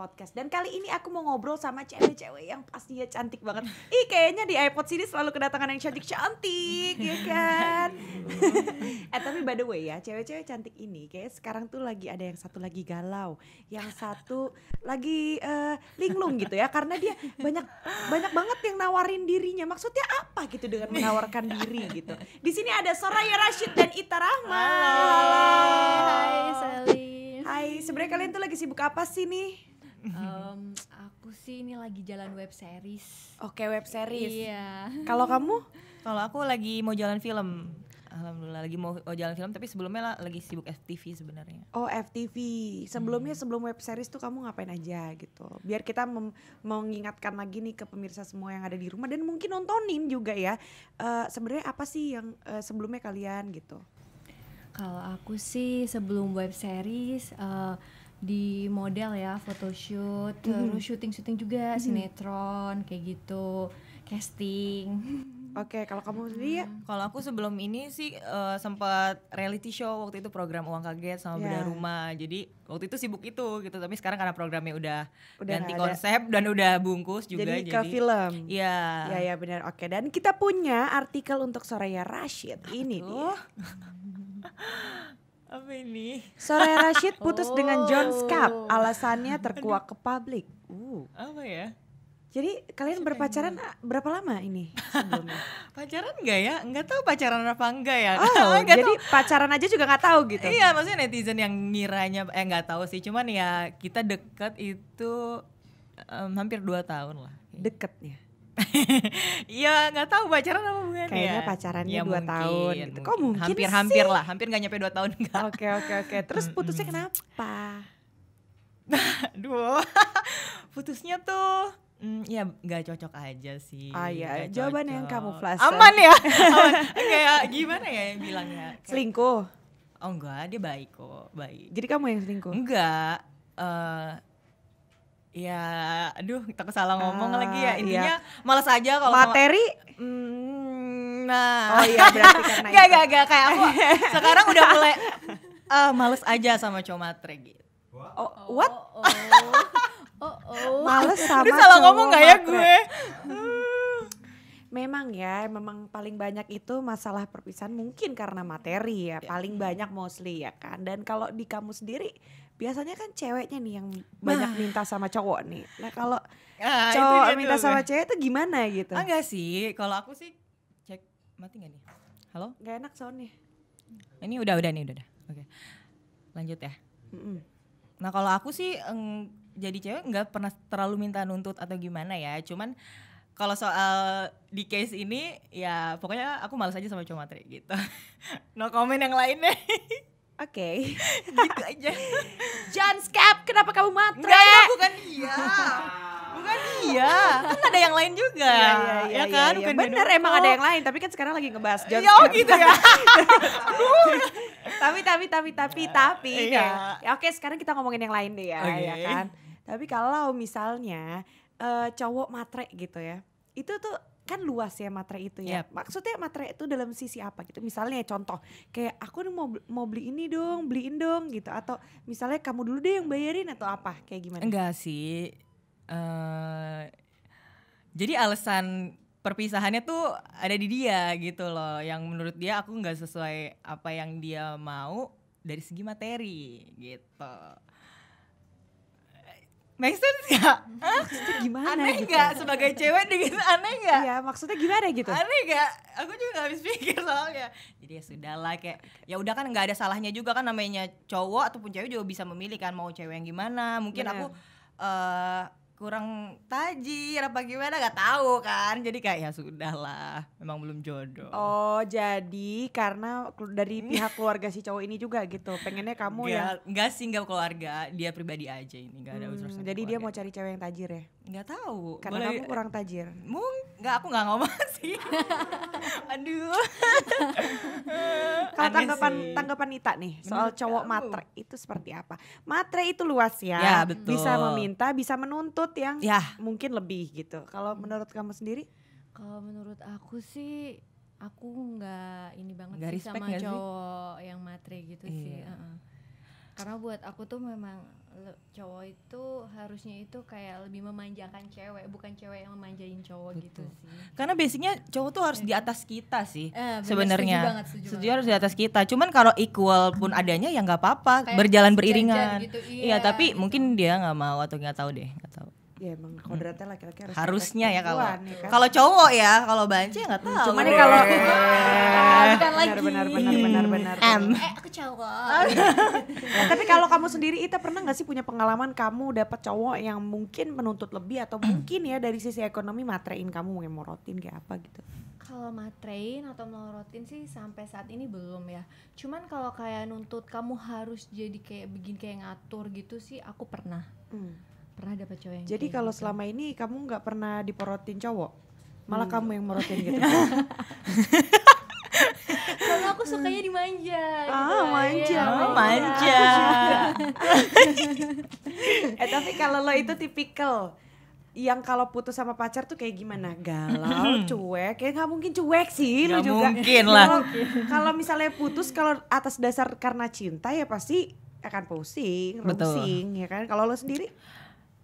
Podcast. Dan kali ini aku mau ngobrol sama cewek-cewek yang pastinya cantik banget. Ih, kayaknya di iPod sini selalu kedatangan yang cantik-cantik, ya kan? Tapi by the way ya, cewek-cewek cantik ini kayak sekarang tuh lagi ada yang satu lagi galau, yang satu lagi linglung gitu ya, karena dia banyak banget yang nawarin dirinya. Maksudnya apa gitu dengan menawarkan diri gitu? Di sini ada Soraya Rashid dan Ita Rahma. Hai Selin. Hai, sebenarnya kalian tuh lagi sibuk apa sih nih? Aku sih ini lagi jalan web series. Oke, web series. Iya. Kalau kamu? Kalau aku lagi mau jalan film. Alhamdulillah lagi mau jalan film, tapi sebelumnya lagi sibuk FTV sebenarnya. Oh, FTV. Sebelumnya sebelum web series tuh kamu ngapain aja gitu? Biar kita mengingatkan lagi nih ke pemirsa semua yang ada di rumah dan mungkin nontonin juga ya. Sebenarnya apa sih yang sebelumnya kalian gitu? Kalau aku sih sebelum web series di model ya, photoshoot, terus syuting juga, sinetron kayak gitu, casting. Oke, kalau kamu sendiri ya? Kalau aku sebelum ini sih sempat reality show waktu itu, program Uang Kaget sama Bedah Rumah. Jadi waktu itu sibuk itu gitu, tapi sekarang karena programnya udah ganti konsep dan udah bungkus juga, jadi ke film. Iya. Ya benar. Oke, dan kita punya artikel untuk Soraya Rashid. Ini dia. Apa ini? Soraya Rashid putus dengan John Scap, alasannya terkuak ke publik. Apa ya? Jadi kalian berpacaran berapa lama ini sebelumnya? Pacaran enggak ya? Enggak tahu pacaran apa enggak ya. Oh, jadi pacaran aja juga nggak tahu gitu? Iya, maksudnya netizen yang ngiranya nggak tahu sih. Cuman ya kita dekat itu hampir 2 tahun lah. Deketnya? Iya, nggak tahu pacaran apa bukan. Kayaknya pacarannya ya, 2 tahun gitu. Kok mungkin hampir sih? lah, hampir nggak nyampe 2 tahun enggak. Oke. Terus putusnya kenapa? Aduh, putusnya tuh ya nggak cocok aja sih. Iya, jawaban yang kamuflase. Aman ya? Kayak gimana ya yang bilangnya? Selingkuh? Oh enggak, dia baik kok, baik. Jadi kamu yang selingkuh? Enggak, ya aduh takut salah ngomong lagi ya. Intinya malas aja kalau materi. Nah. Oh iya, berarti karena Gak kayak aku sekarang udah mulai males aja sama cowok matre gitu. Oh, what? Males sama Udah salah cowok ngomong gak ya matre. gue? Memang paling banyak itu masalah perpisahan mungkin karena materi ya, paling banyak mostly ya kan. Dan kalau di kamu sendiri biasanya kan ceweknya nih yang banyak minta sama cowok nih. Nah kalau cowok minta sama cewek itu gimana gitu? Enggak sih, kalau aku sih cek mati gak nih? Halo? Gak enak soundnya. Ini udah. Oke, lanjut ya. Nah kalau aku sih jadi cewek nggak pernah terlalu minta nuntut atau gimana ya. Cuman kalau soal di case ini ya pokoknya aku malas aja sama cowok matre gitu. No comment yang lainnya. Oke. Gitu aja. John Scap, kenapa kamu matre? Enggak, bukan dia. Bukan dia. Kan ada yang lain juga. Iya, kan? iya. Bukan Bener, dia emang doang. ada yang lain. Tapi kan sekarang lagi ngebahas John Ya, Scap. oh gitu ya. Tapi Iya. ya oke, sekarang kita ngomongin yang lain deh ya, Oke. ya kan. Tapi kalau misalnya cowok matre gitu ya, itu tuh kan luas ya matre itu ya. Yep. Maksudnya matre itu dalam sisi apa gitu? Misalnya contoh kayak aku nih mau beli ini dong, beliin dong gitu. Atau misalnya kamu dulu deh yang bayarin atau apa? Kayak gimana? Enggak sih. Jadi alasan perpisahannya tuh ada di dia gitu loh. Yang menurut dia aku nggak sesuai apa yang dia mau dari segi materi gitu. Make sense gak? Maksudnya gimana Aneh gitu? gak sebagai cewek gitu? Aneh gak? Iya, maksudnya gimana gitu? Aneh gak? Aku juga gak habis pikir soalnya. Jadi ya sudahlah, kayak ya udah kan nggak ada salahnya juga kan, namanya cowok ataupun cewek juga bisa memilih kan mau cewek yang gimana. Mungkin Bener. aku kurang tajir apa gimana gak tahu kan. Jadi kayak ya sudahlah, memang belum jodoh. Oh, jadi karena dari pihak keluarga si cowok ini juga gitu. Pengennya kamu yang Enggak sih, enggak keluarga, dia pribadi aja ini, enggak ada urusan. jadi dia mau cari cewek yang tajir ya? Enggak tahu. Karena kamu kurang tajir. Enggak, aku enggak ngomong sih. Aduh. Kalau Aneh tanggapan Nita nih soal Menurut cowok kamu? matre itu seperti apa? Matre itu luas ya. Ya, betul. Bisa meminta, bisa menuntut yang Ya. mungkin lebih gitu. Kalau menurut kamu sendiri? Kalau menurut aku sih aku nggak ini banget Nggak sih respect sama nggak sih? cowok yang matre gitu sih. Iya. Karena buat aku tuh memang cowok itu harusnya itu kayak lebih memanjakan cewek, bukan cewek yang memanjain cowok gitu sih. Karena basicnya cowok tuh harus di atas kita sih Bener, sebenarnya. setuju Harus di atas kita. Cuman kalau equal pun adanya ya nggak apa-apa, Kayak berjalan sejajar beriringan. gitu, Iya, tapi gitu. mungkin dia nggak mau atau nggak tahu deh, nggak tahu. Ya emang kodratnya laki-laki Harusnya ya kalau perempuan, ya kan? kalau cowok ya, kalau banci nggak tahu. Cuman nih kalau bukan lagi. benar. Aku cowok. Ya, tapi kalau kamu sendiri Ita pernah nggak sih punya pengalaman kamu dapat cowok yang mungkin menuntut lebih atau mungkin ya dari sisi ekonomi matrein kamu yang morotin kayak apa gitu? Kalau matrein atau melorotin sih sampai saat ini belum ya. Cuman kalau kayak nuntut kamu harus jadi kayak begini kayak ngatur gitu sih aku pernah. Pernah dapat cowok yang Jadi kayak kalau gitu. selama ini kamu nggak pernah diporotin cowok, malah kamu yang morotin gitu. Kalau aku sukanya dimanja gitu. Manja. Ya. Manja. Tapi kalau lo itu tipikal yang kalau putus sama pacar tuh kayak gimana? Galau, cuek, kayak nggak mungkin cuek sih lo Nggak juga. mungkin lah. Kalau misalnya putus kalau atas dasar karena cinta ya pasti akan pusing, Betul. rungsing ya kan. Kalau lo sendiri?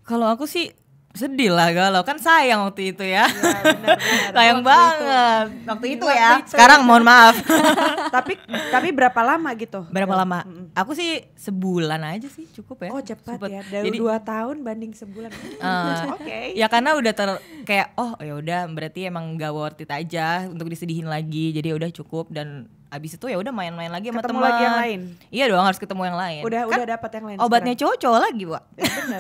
Kalau aku sih sedih lah galau, kan sayang waktu itu ya. Ya benar. Sayang banget waktu itu ya. Sekarang mohon maaf. tapi berapa lama gitu? Berapa lama? Aku sih sebulan aja sih cukup ya. Oh cepat Cepet. ya, dari Jadi 2 tahun banding sebulan. Oke. ya karena udah kayak oh ya udah berarti emang gak worth it aja untuk disedihin lagi. Jadi udah cukup dan abis itu ya udah main-main lagi sama Ketemu teman. lagi yang lain? Iya dong, harus ketemu yang lain. Udah Kan dapat yang lain. obatnya cowok-cowok lagi, Wak. Ya, benar.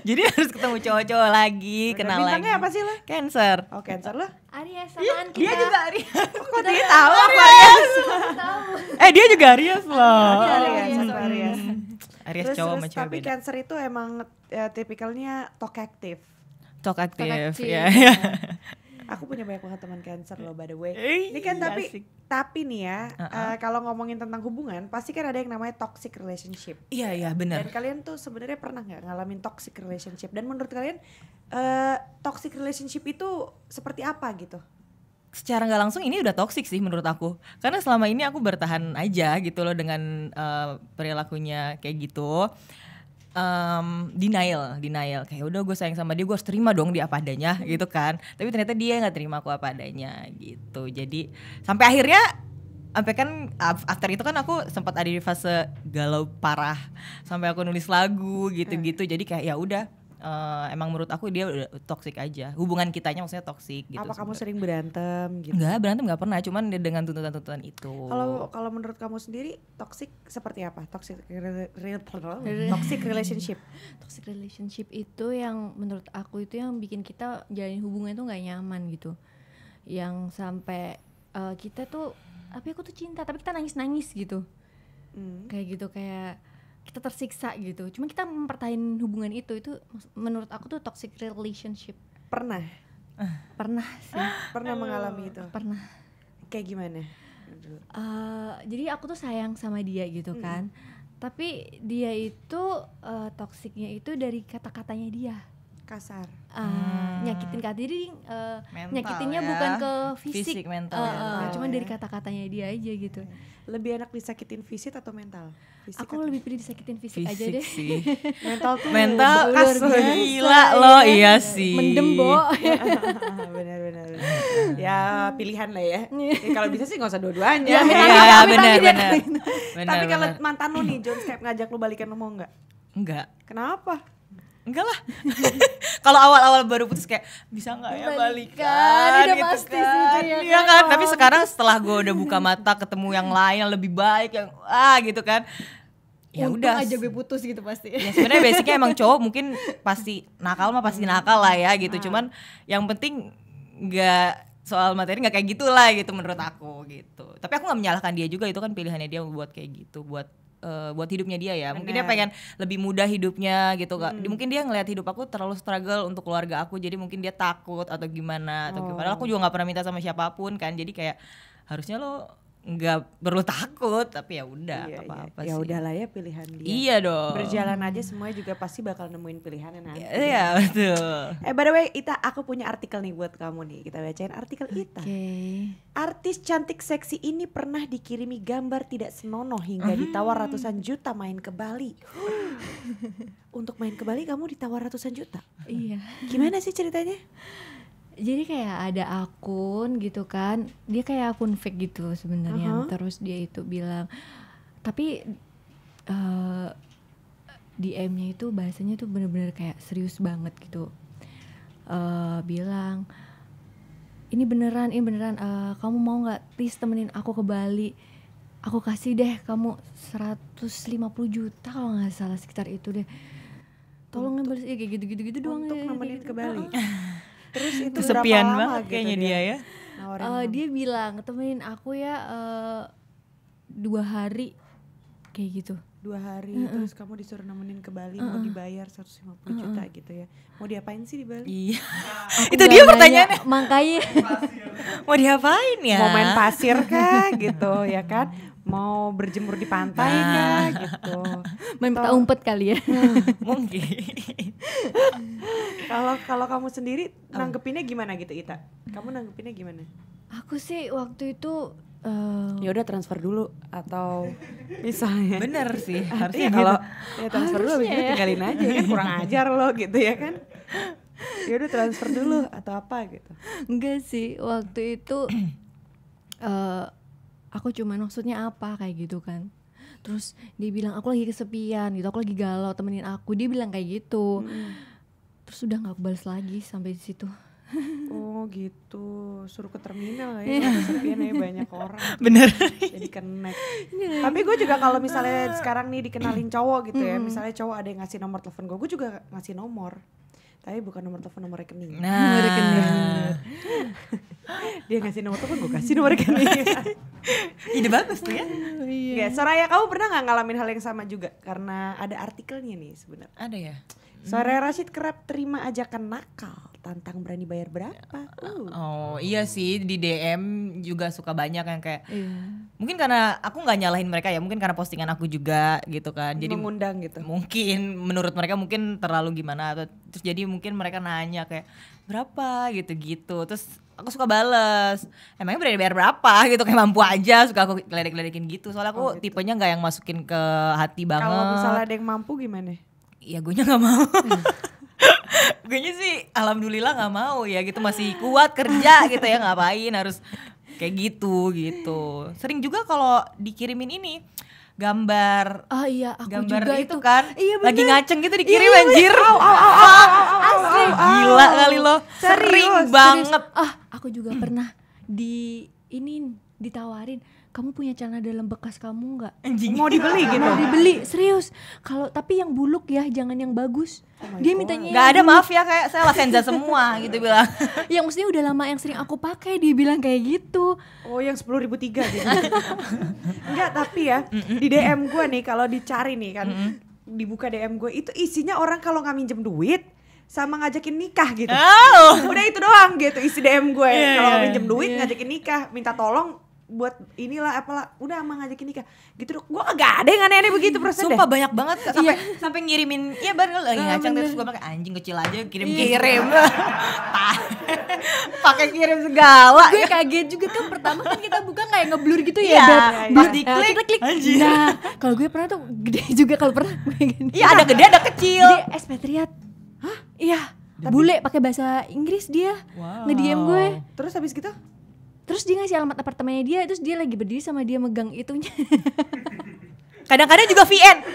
Jadi harus ketemu cowok-cowok lagi, kenal lagi. Bintangnya apa sih lo? Cancer. Oh Cancer lo? Aries samaan kita. Dia juga Aries. Kok dia tahu Aquarius? Tahu. Dia juga Aries loh. Aries. Aries Terus, cowok sama terus cewek tapi beda. Cancer itu emang tipikalnya talk aktif. Talk aktif. aktif. Ya. Aku punya banyak banget teman Cancer loh by the way. Ini Asik. kan tapi nih ya, kalau ngomongin tentang hubungan pasti kan ada yang namanya toxic relationship. Iya benar. Dan kalian tuh sebenarnya pernah nggak ngalamin toxic relationship? Dan menurut kalian toxic relationship itu seperti apa gitu? Secara nggak langsung ini udah toxic sih menurut aku. Karena selama ini aku bertahan aja gitu loh dengan perilakunya kayak gitu. Denial kayak udah gue sayang sama dia, gue harus terima dong dia apa adanya gitu kan, tapi ternyata dia nggak terima aku apa adanya gitu. Jadi sampai akhirnya kan after itu kan aku sempat ada di fase galau parah sampai aku nulis lagu gitu-gitu. Jadi kayak ya udah emang menurut aku dia udah toxic aja, hubungan kitanya maksudnya toxic gitu. Apa kamu sering berantem gitu? Enggak, berantem nggak pernah, cuman dengan tuntutan-tuntutan itu. Kalau menurut kamu sendiri toxic seperti apa? Toxic relationship. Toxic relationship itu yang menurut aku itu yang bikin kita jalin hubungan itu nggak nyaman gitu. Yang sampai kita tuh, tapi aku tuh cinta, tapi kita nangis gitu. Kayak gitu, kayak kita tersiksa gitu. Cuma kita mempertahankan hubungan itu menurut aku tuh toxic relationship. Pernah Sih. Pernah mengalami itu? Pernah. Kayak gimana? Jadi aku tuh sayang sama dia gitu kan. Tapi dia itu toksiknya itu dari kata-katanya dia. Kasar. Nyakitin kata jadi Mental nyakitinnya ya. bukan ke fisik, mental, cuman ya. dari kata-katanya dia aja gitu. Lebih enak disakitin fisik atau mental? Fisik Aku lebih pilih disakitin fisik aja deh. sih. mental tuh Mental bekas luar biasa, gila loh, iya sih. Mendem, Bo. benar. Ya pilihan lah ya. Kalau bisa sih nggak usah dua-duanya. Ya, Iya, benar. Tapi kalau mantan lu nih John Skype ngajak lu balikan, lu mau nggak? Enggak. Kenapa? Enggak lah. Kalau awal-awal baru putus kayak bisa nggak ya balikan Udah gitu pasti kan. sih itu ya Iya kan. kan. Tapi sekarang setelah gue udah buka mata ketemu yang lain yang lebih baik yang gitu kan. Ya Untung udah. aja gue putus gitu pasti. Ya sebenarnya basicnya emang cowok mungkin pasti nakal mah pasti nakal lah ya gitu. Cuman yang penting nggak soal materi nggak kayak gitulah gitu menurut aku gitu. Tapi aku nggak menyalahkan dia juga, itu kan pilihannya dia buat kayak gitu, buat hidupnya dia ya. Mungkin dia pengen lebih mudah hidupnya gitu kak. Mungkin dia ngelihat hidup aku terlalu struggle untuk keluarga aku, jadi mungkin dia takut atau gimana atau gimana. Padahal aku juga nggak pernah minta sama siapapun kan. Jadi kayak harusnya lo nggak perlu takut, tapi ya udah Iya, apa-apa iya. Ya sih. udahlah ya pilihan dia. Iya dong. Berjalan aja semuanya juga pasti bakal nemuin pilihannya nanti. Iya betul. By the way, Ita, aku punya artikel nih buat kamu nih. Kita bacain artikel Ita. Artis cantik seksi ini pernah dikirimi gambar tidak senonoh hingga ditawar ratusan juta main ke Bali. Untuk main ke Bali kamu ditawar ratusan juta? Iya. Gimana sih ceritanya? Jadi kayak ada akun gitu kan, dia kayak akun fake gitu sebenarnya. Terus dia itu bilang, tapi DM-nya itu bahasanya tuh bener-bener kayak serius banget gitu. Bilang, ini beneran, kamu mau nggak please temenin aku ke Bali? Aku kasih deh kamu 150 juta kalau nggak salah, sekitar itu deh. Tolong ngebales kayak gitu doang. Untuk nemenin ke Bali. Terus itu Kesepian berapa lama banget gitu kayaknya dia ya. nawarin Dia bilang temenin aku ya 2 hari kayak gitu. 2 hari terus kamu disuruh nemenin ke Bali mau dibayar 150 juta gitu ya. Mau diapain sih di Bali? Iya. Aku Itu nggak dia nanya, pertanyaannya. makanya Mau diapain ya? Mau main pasir kah gitu ya kan? Mau berjemur di pantai kah gitu. main peta umpet kali ya. Mungkin. Kalau kamu sendiri nanggepinnya gimana gitu Ita? Kamu nanggepinnya gimana? Aku sih waktu itu Ya udah transfer dulu atau misalnya. Bener sih, harusnya Iya kalau gitu. ya transfer dulu habis itu tinggalin aja kan kurang ajar lo gitu ya kan. Ya udah transfer dulu atau apa gitu. enggak sih waktu itu aku cuma maksudnya apa kayak gitu kan. Terus dia bilang aku lagi kesepian gitu, aku lagi galau, temenin aku. Dia bilang kayak gitu. Terus udah nggak balas lagi sampai di situ. Oh gitu, suruh ke terminal ya, kesepian ya banyak orang. Bener. Jadi connect. Tapi gue juga kalau misalnya sekarang nih dikenalin cowok gitu ya, misalnya cowok ada yang ngasih nomor telepon gue juga ngasih nomor. Tapi bukan nomor telepon, nomor rekening. Nah, Dia ngasih nomor telepon, gue kasih nomor rekening. ide bagus tuh ya. Ya, Soraya kamu pernah nggak ngalamin hal yang sama juga? Karena ada artikelnya nih sebenarnya. Ada ya. Soraya Rashid kerap terima ajakan nakal, tantang berani bayar berapa? Oh iya sih, di DM juga suka banyak yang kayak mungkin karena aku nggak nyalahin mereka ya, mungkin karena postingan aku juga gitu kan, jadi Mengundang gitu. mungkin menurut mereka mungkin terlalu gimana, atau terus jadi mungkin mereka nanya kayak berapa gitu-gitu, terus aku suka bales, emangnya berani bayar berapa gitu, kayak mampu aja, suka aku geledek-geledekin gitu, soalnya aku tipenya nggak yang masukin ke hati banget. Kalau misalnya ada yang mampu gimana? Ya gue nya nggak mau. Gue sih alhamdulillah nggak mau ya gitu, masih kuat kerja gitu ya, ngapain harus kayak gitu. Sering juga kalau dikirimin ini gambar Iya, aku gambar juga itu itu. kan Iya, bener. lagi ngaceng gitu dikirim anjir. Asli. Gila kali lo. Sering banget. Aku juga pernah ditawarin, kamu punya celana dalam bekas kamu nggak? Anjing. Mau dibeli gitu? Mau dibeli, serius. Kalau tapi yang buluk ya, jangan yang bagus. Dia mintanya Nggak ada, maaf ya, kayak saya La Senza semua gitu bilang. yang mestinya udah lama yang sering aku pakai, dia bilang kayak gitu. Oh yang 10.003 gitu. Enggak, tapi ya di DM gue nih kalau dicari nih kan, dibuka DM gue itu isinya orang kalau nggak minjem duit sama ngajakin nikah gitu. Udah itu doang gitu isi DM gue. Kalau nggak minjem duit ngajakin nikah, minta tolong buat inilah apalah, udah sama ngajakin nikah gitu. Gue gak ada yang aneh-aneh begitu prosesnya. Sumpah banyak banget sampai ngirimin, ya baru lagi ngacang terus gue pakai anjing kecil aja kirim. Pakai kirim segala. Gue kaget juga kan, pertama kan kita buka kayak ngeblur gitu ya. Iya, Beb. diklik, Kita klik. anjir. Nah, kalau gue pernah tuh gede juga, kalau pernah gue gini. Iya, ada gede ada kecil. Dia expatriat. Hah? Iya. Bule pakai bahasa Inggris dia. Wow. Nge-DM gue. Terus habis gitu Terus dia ngasih alamat apartemennya dia, terus dia lagi berdiri sama dia megang itunya. Kadang-kadang juga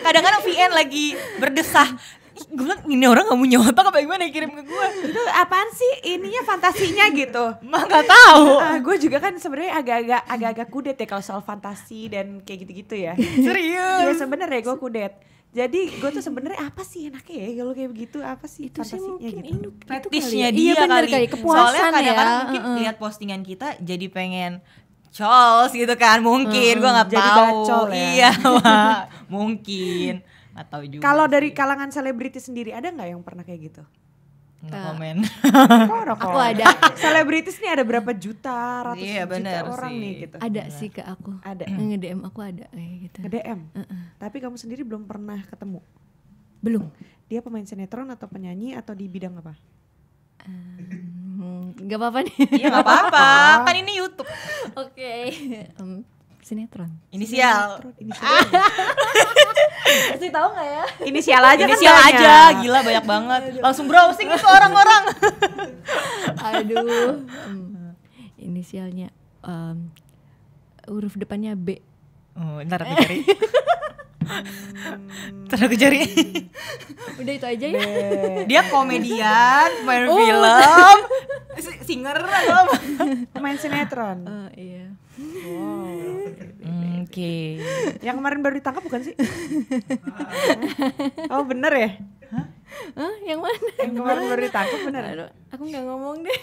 kadang-kadang VN lagi berdesah. Gue bilang ini orang gak mau nyotok apa gimana kirim ke gue. itu apaan sih ininya fantasinya gitu. Mah gak tahu. Gue juga kan sebenarnya agak-agak kudet ya kalau soal fantasi dan kayak gitu-gitu ya. Serius. Ya sebenarnya gue kudet. Jadi gue tuh sebenarnya apa sih enaknya ya kalau kayak begitu, apa sih Itu sih fantasinya mungkin gitu. Fetishnya kali ya. dia Iya, bener kali. kepuasan Soalnya kadang-kadang ya. mungkin lihat postingan kita jadi pengen cols gitu kan, mungkin gue nggak Jadi tahu. bacol ya. Iya, wah, mungkin nggak tahu juga. Kalau dari sih. kalangan selebriti sendiri ada nggak yang pernah kayak gitu? Nggak komen. Aku ada. Selebritis nih ada berapa juta, ratus Iya, juta bener orang sih. nih gitu. Ada sih ke aku. Ada. Nge-DM aku ada kayak gitu. Nge-DM. Tapi kamu sendiri belum pernah ketemu. Belum. Dia pemain sinetron atau penyanyi atau di bidang apa? Gak apa-apa nih. Iya nggak apa-apa, kan ini YouTube. Oke. Sinetron. Inisial. Kasih tahu nggak ya? Inisial aja kan Inisial banyak. aja, gila banyak banget. Langsung browsing itu orang-orang. Aduh. Inisialnya huruf depannya B. Oh, ntar aku cari. Ntar aku cari. Udah itu aja ya. Dia komedian, main film, singer atau apa? Pemain sinetron. Iya. Oke. Yang kemarin baru ditangkap bukan sih? Oh bener ya? Hah, yang mana? Yang kemarin baru ditangkap bener? Aduh, aku nggak ngomong deh.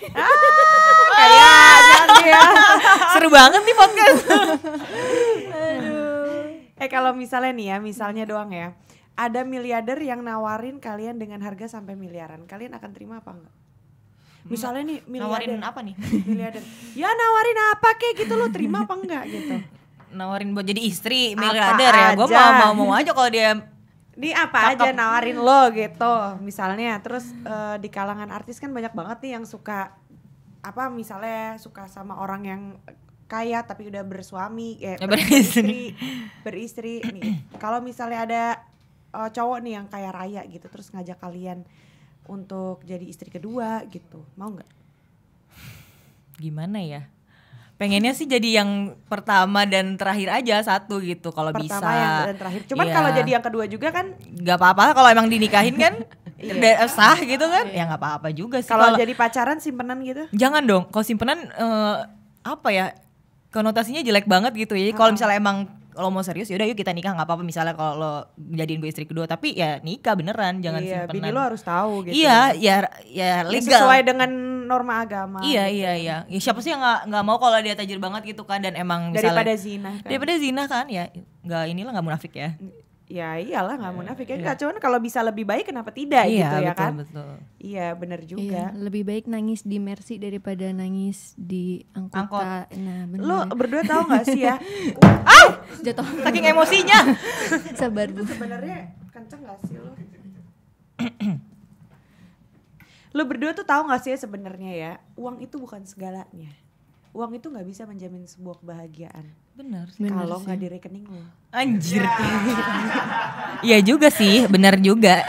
Kayak jangan ya. Seru banget nih podcast. Kalau misalnya nih ya, misalnya doang ya, ada miliarder yang nawarin kalian dengan harga sampai miliaran, kalian akan terima apa enggak? Misalnya nih miliarder. Nawarin apa nih? Miliarder. Ya nawarin apa kayak gitu, lo terima apa enggak gitu? Nawarin buat jadi istri Apa miliarder ya. Gue aja. mau aja kalau dia Ini apa aja nawarin lo gitu, misalnya. Terus di kalangan artis kan banyak banget nih yang suka apa, misalnya suka sama orang yang kaya tapi udah bersuami, beristri nih. Kalau misalnya ada cowok nih yang kaya raya gitu, terus ngajak kalian untuk jadi istri kedua gitu, mau nggak? gimana ya? Pengennya sih jadi yang pertama dan terakhir aja satu gitu kalau bisa. Pertama yang dan terakhir. Cuman Iya. kalau jadi yang kedua juga kan Nggak apa-apa kalau emang dinikahin kan sah gitu kan. Ya nggak apa-apa juga sih. kalau jadi pacaran simpenan gitu. Jangan dong, kalau simpenan apa ya, konotasinya jelek banget gitu ya. Jadi kalau misalnya emang kalau mau serius yaudah yuk kita nikah, nggak apa-apa misalnya kalau lo jadiin gue istri kedua, tapi ya nikah beneran, jangan Iya, simpenan. bini lo harus tahu gitu. Iya, ya Ya, legal. sesuai dengan norma agama. Iya. Ya, siapa sih yang nggak mau kalau dia tajir banget gitu kan, dan emang Daripada misalnya zina kan. daripada zina kan, ya nggak inilah, nggak munafik ya. Ya iyalah nggak munafik ya. Nggak, cuman kalau bisa lebih baik kenapa tidak gitu ya betul, kan. betul. Iya benar Iya, juga. lebih baik nangis di Mercy daripada nangis di Angkot. angkot. Nah, bener. Lo berdua tahu nggak sih ya? Jatuh. Saking emosinya. Sabar Bu. Sebenarnya kenceng nggak sih lo? Lo berdua tuh tahu nggak sih sebenarnya ya, uang itu bukan segalanya. Uang itu nggak bisa menjamin sebuah kebahagiaan Bener sih. Bener kalau sih. nggak di rekening lo. Anjir. Iya juga sih, benar juga.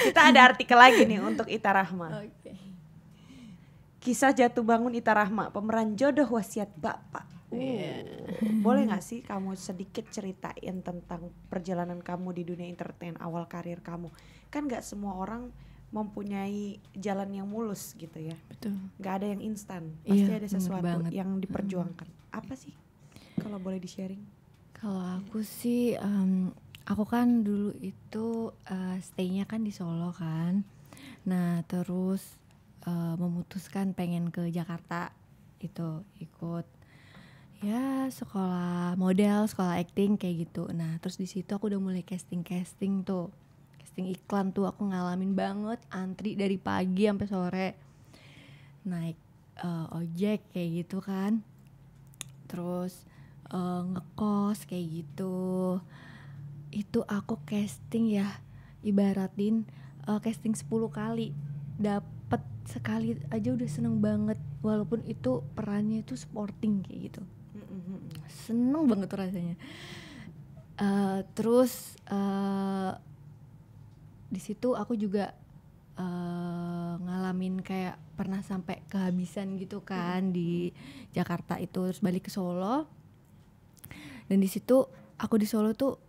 Kita ada artikel lagi nih untuk Ita Rahma. Oke. Kisah jatuh bangun Ita Rahma, pemeran jodoh wasiat bapak. Boleh nggak sih kamu sedikit ceritain tentang perjalanan kamu di dunia entertain, awal karir kamu? Kan nggak semua orang mempunyai jalan yang mulus gitu ya. Betul. Nggak ada yang instan, pasti Iya, ada bener sesuatu banget. yang diperjuangkan. Apa sih kalau boleh di-sharing? Kalau aku sih, aku kan dulu itu stay-nya kan di Solo kan. Nah terus memutuskan pengen ke Jakarta, itu ikut ya sekolah model, sekolah acting kayak gitu. Nah terus di situ aku udah mulai casting tuh, casting iklan tuh aku ngalamin banget, antri dari pagi sampai sore, naik ojek kayak gitu kan. Terus ngekos kayak gitu. Itu aku casting ya, ibaratin casting 10 kali, dapet sekali aja udah seneng banget, walaupun itu perannya itu sporting kayak gitu. Seneng banget tuh rasanya. Terus di situ aku juga ngalamin kayak pernah sampai kehabisan gitu kan di Jakarta itu, terus balik ke Solo. Dan di situ aku di Solo tuh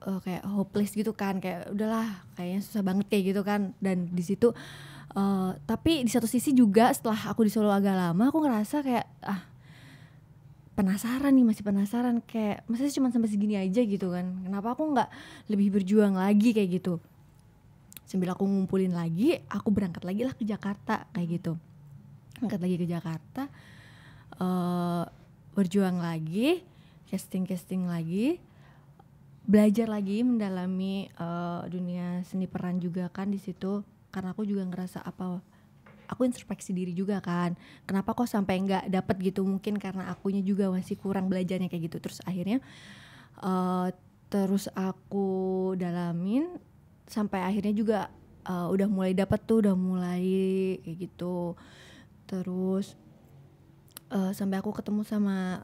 kayak hopeless gitu kan, kayak udahlah kayaknya susah banget kayak gitu kan. Dan di situ tapi di satu sisi juga setelah aku di Solo agak lama, aku ngerasa kayak penasaran nih, masih penasaran kayak masa sih cuma sampai segini aja gitu kan, kenapa aku nggak lebih berjuang lagi kayak gitu. Sambil aku ngumpulin lagi, aku berangkat lagi lah ke Jakarta kayak gitu. Berangkat lagi ke Jakarta, berjuang lagi, casting lagi, belajar lagi mendalami dunia seni peran juga kan di situ. karena aku juga ngerasa aku introspeksi diri juga kan, kenapa kok sampai nggak dapet gitu, mungkin karena akunya juga masih kurang belajarnya kayak gitu. Terus akhirnya terus aku dalamin sampai akhirnya juga udah mulai dapet tuh, udah mulai kayak gitu. Terus sampai aku ketemu sama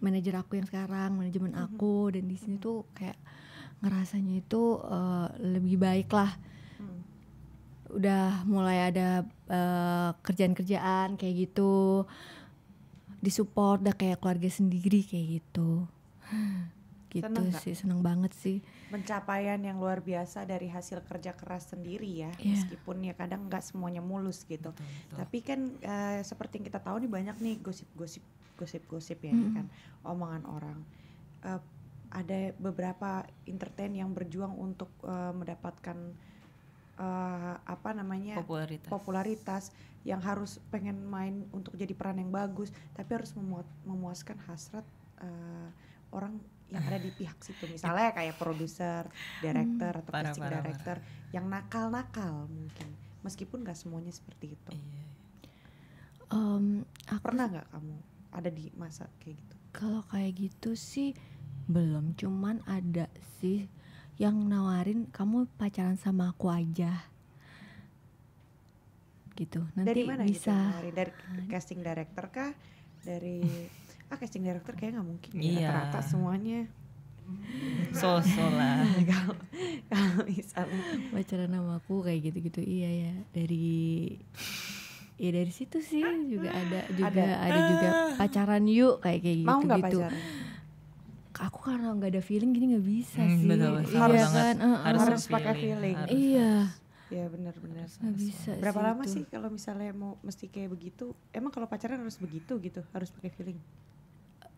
manajer aku yang sekarang, manajemen aku, dan di sini tuh kayak ngerasanya itu lebih baik lah. Udah mulai ada kerjaan-kerjaan kayak gitu, disupport, udah kayak keluarga sendiri kayak gitu. Gitu Seneng sih, seneng banget sih. Pencapaian yang luar biasa dari hasil kerja keras sendiri ya, meskipun ya kadang nggak semuanya mulus gitu. Betul. Tapi kan seperti yang kita tahu nih, banyak nih gosip ya kan, omongan orang. Ada beberapa entertain yang berjuang untuk mendapatkan popularitas, yang harus pengen main untuk jadi peran yang bagus, tapi harus memuaskan hasrat orang yang ada di pihak situ, misalnya kayak produser, director atau casting director yang nakal-nakal mungkin, meskipun nggak semuanya seperti itu. Pernah nggak kamu ada di masa kayak gitu? Kalau kayak gitu sih belum, cuman ada sih yang nawarin kamu pacaran sama aku aja gitu, nanti dari mana bisa gitu, dari casting director kah, dari casting director kayak nggak mungkin rata-rata semuanya so-so lah. Kalau misalnya pacaran sama aku kayak gitu-gitu, iya ya, dari situ sih juga ada juga pacaran yuk kayak gitu. Mau nggak pacaran? Aku karena nggak ada feeling gini nggak bisa sih. Betul, iya kan, harus pakai feeling. Iya. Ya benar-benar. Nggak bisa. Berapa sih lama itu. sih kalau misalnya mau mesti kayak begitu? Emang kalau pacaran harus begitu gitu? Harus pakai feeling?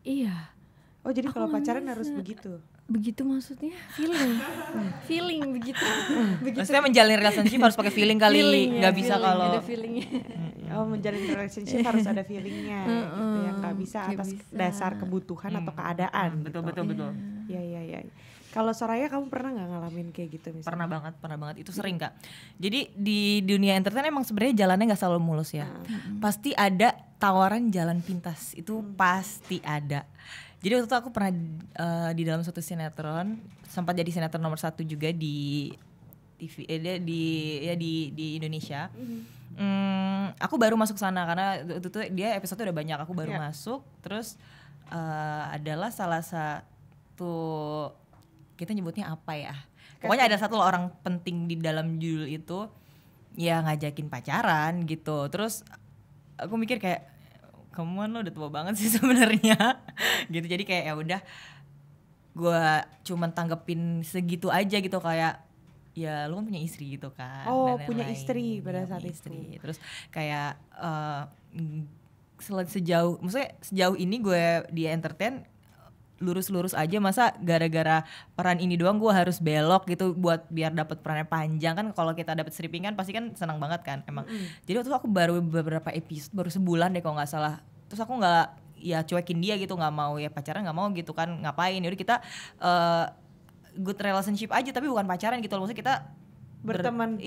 Iya. Oh jadi Aku kalau nggak pacaran bisa. harus begitu? Begitu maksudnya feeling begitu. Maksudnya menjalin relationship harus pakai feeling kali, nggak bisa feeling, kalau ada feelingnya. Oh menjalin relationship harus ada feelingnya gitu ya, nggak bisa Nggak atas bisa. dasar kebutuhan atau keadaan. betul. Ya. Kalau Soraya kamu pernah nggak ngalamin kayak gitu misalnya? Pernah banget, itu sering Kak. Jadi di dunia entertain emang sebenarnya jalannya nggak selalu mulus ya. Pasti ada tawaran jalan pintas, itu pasti ada. Jadi waktu itu aku pernah di dalam suatu sinetron, sempat jadi sinetron nomor 1 juga di TV, di Indonesia. Aku baru masuk sana karena waktu itu dia episode udah banyak, aku baru masuk. Terus adalah salah satu, kita nyebutnya apa ya, pokoknya ada satu orang penting di dalam judul itu ya ngajakin pacaran gitu. Terus aku mikir kayak, kamu lo udah tua banget sih sebenarnya gitu. Jadi kayak ya udah, gue cuman tanggepin segitu aja gitu, kayak ya lu kan punya istri gitu kan. Oh, dan punya lain-lain. istri pada Iya, saat punya itu. istri. Terus kayak maksudnya sejauh ini gue di entertain lurus-lurus aja, masa gara-gara peran ini doang gue harus belok gitu buat biar dapat perannya panjang kan. Kalau kita dapat stripping kan pasti kan senang banget kan emang. Jadi waktu itu aku baru beberapa episode, baru sebulan deh kalau nggak salah. Terus aku nggak, ya cuekin dia gitu, nggak mau ya pacaran, nggak mau gitu kan, ngapain, yaudah kita good relationship aja tapi bukan pacaran gitu loh. Maksudnya kita berteman